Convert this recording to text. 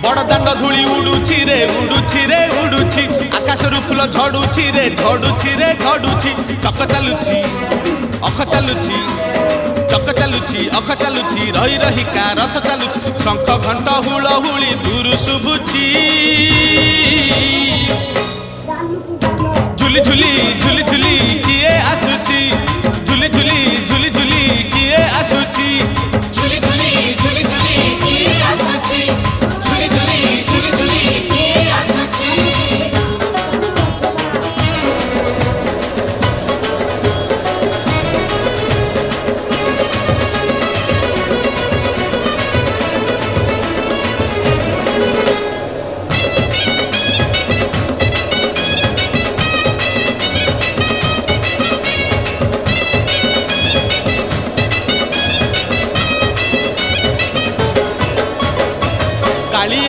बड़दान धूली उड़ुछि रे उड़ुछि रे उड़ुछि आकाशरू फूल झड़ुछि रे झड़ुछि रे झड़ुछि चक चालुछि अख चालुछि चक चालुछि अख चालुछि रही रहिका रथ चालुछि शंख घंट हुलहुली दूर शुभुछि झुली झुली झुली झुली